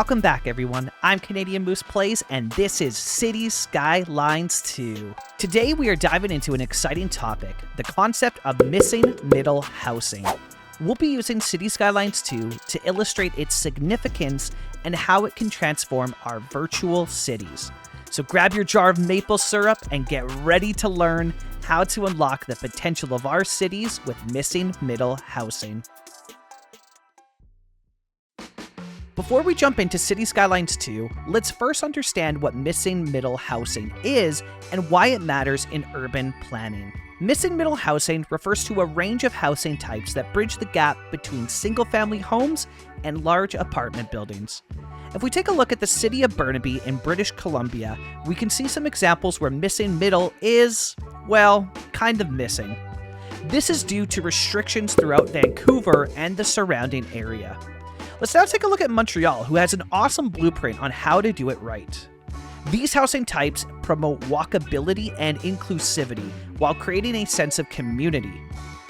Welcome back, everyone. I'm Canadian Moose Plays, and this is Cities Skylines 2. Today, we are diving into an exciting topic, the concept of missing middle housing. We'll be using Cities Skylines 2 to illustrate its significance and how it can transform our virtual cities. So grab your jar of maple syrup and get ready to learn how to unlock the potential of our cities with missing middle housing. Before we jump into Cities Skylines 2, let's first understand what missing middle housing is and why it matters in urban planning. Missing middle housing refers to a range of housing types that bridge the gap between single-family homes and large apartment buildings. If we take a look at the city of Burnaby in British Columbia, we can see some examples where missing middle is, well, kind of missing. This is due to restrictions throughout Vancouver and the surrounding area. Let's now take a look at Montreal, who has an awesome blueprint on how to do it right. These housing types promote walkability and inclusivity while creating a sense of community.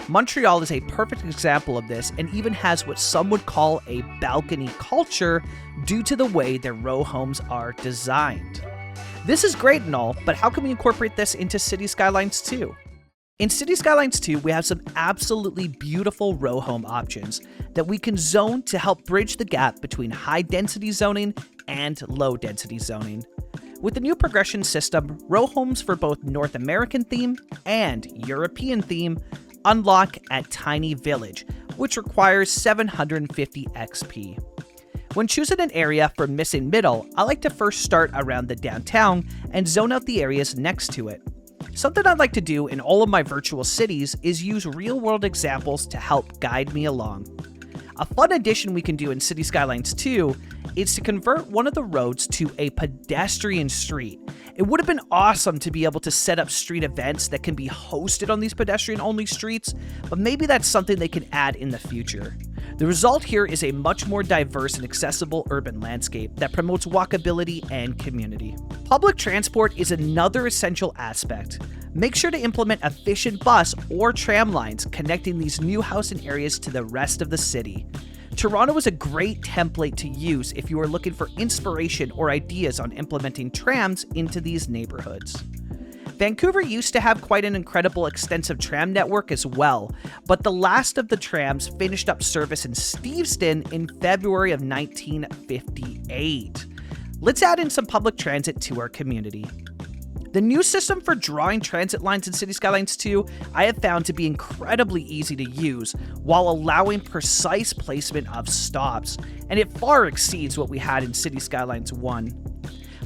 Montreal is a perfect example of this and even has what some would call a balcony culture due to the way their row homes are designed. This is great and all, but how can we incorporate this into Cities Skylines 2? In Cities Skylines 2, we have some absolutely beautiful row home options that we can zone to help bridge the gap between high-density zoning and low-density zoning. With the new progression system, row homes for both North American theme and European theme unlock at Tiny Village, which requires 750 XP. When choosing an area for missing middle, I like to first start around the downtown and zone out the areas next to it. Something I'd like to do in all of my virtual cities is use real-world examples to help guide me along. A fun addition we can do in Cities Skylines 2 is to convert one of the roads to a pedestrian street. It would have been awesome to be able to set up street events that can be hosted on these pedestrian-only streets, but maybe that's something they can add in the future. The result here is a much more diverse and accessible urban landscape that promotes walkability and community. Public transport is another essential aspect. Make sure to implement efficient bus or tram lines connecting these new housing areas to the rest of the city. Toronto is a great template to use if you are looking for inspiration or ideas on implementing trams into these neighborhoods. Vancouver used to have quite an incredible extensive tram network as well, but the last of the trams finished up service in Steveston in February of 1958. Let's add in some public transit to our community. The new system for drawing transit lines in Cities Skylines 2 I have found to be incredibly easy to use while allowing precise placement of stops, and it far exceeds what we had in Cities Skylines 1.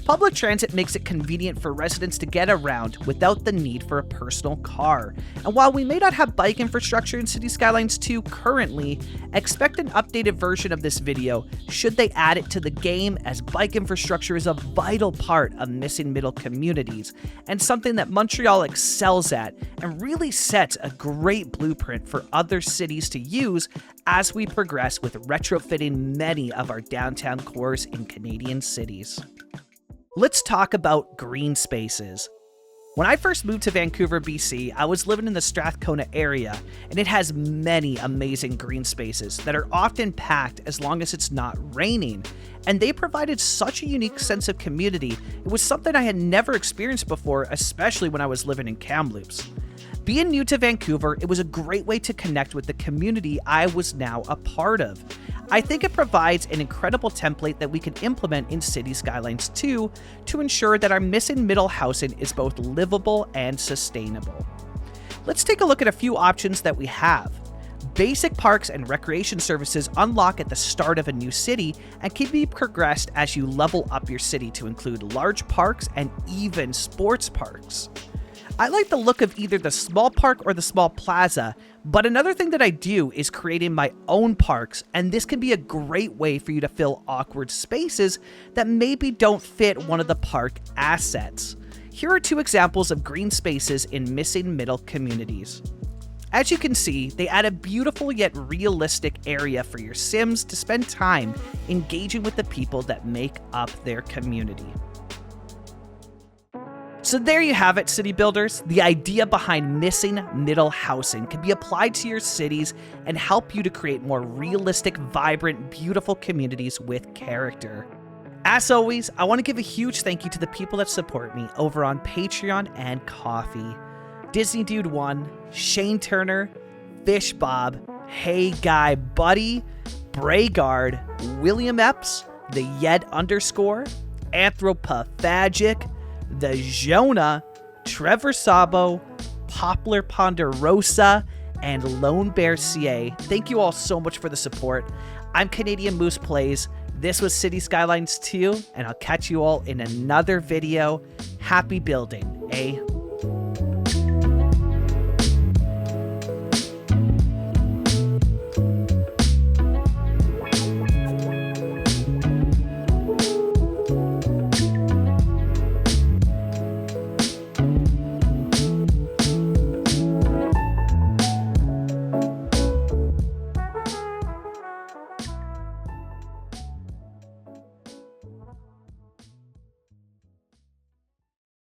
Public transit makes it convenient for residents to get around without the need for a personal car. And while we may not have bike infrastructure in Cities Skylines 2 currently, expect an updated version of this video should they add it to the game, as bike infrastructure is a vital part of missing middle communities and something that Montreal excels at and really sets a great blueprint for other cities to use as we progress with retrofitting many of our downtown cores in Canadian cities. Let's talk about green spaces. When I first moved to Vancouver, BC, I was living in the Strathcona area, and it has many amazing green spaces that are often packed as long as it's not raining, and they provided such a unique sense of community. It was something I had never experienced before, especially when I was living in Kamloops. Being new to Vancouver, it was a great way to connect with the community I was now a part of. I think it provides an incredible template that we can implement in Cities Skylines 2 to ensure that our missing middle housing is both livable and sustainable. Let's take a look at a few options that we have. Basic parks and recreation services unlock at the start of a new city and can be progressed as you level up your city to include large parks and even sports parks. I like the look of either the small park or the small plaza, but another thing that I do is creating my own parks, and this can be a great way for you to fill awkward spaces that maybe don't fit one of the park assets. Here are two examples of green spaces in missing middle communities. As you can see, they add a beautiful yet realistic area for your Sims to spend time engaging with the people that make up their community. So there you have it, city builders. The idea behind missing middle housing can be applied to your cities and help you to create more realistic, vibrant, beautiful communities with character. As always, I want to give a huge thank you to the people that support me over on Patreon and Ko-fi. Disney Dude 1, Shane Turner, Fish Bob, Hey Guy Buddy, Braygard, William Epps, the Yed _, Anthropophagic, the Jonah, Trevor Sabo, Poplar Ponderosa, and Lone Bear CA. Thank you all so much for the support. I'm Canadian Moose Plays. This was City Skylines 2, and I'll catch you all in another video. Happy building, eh?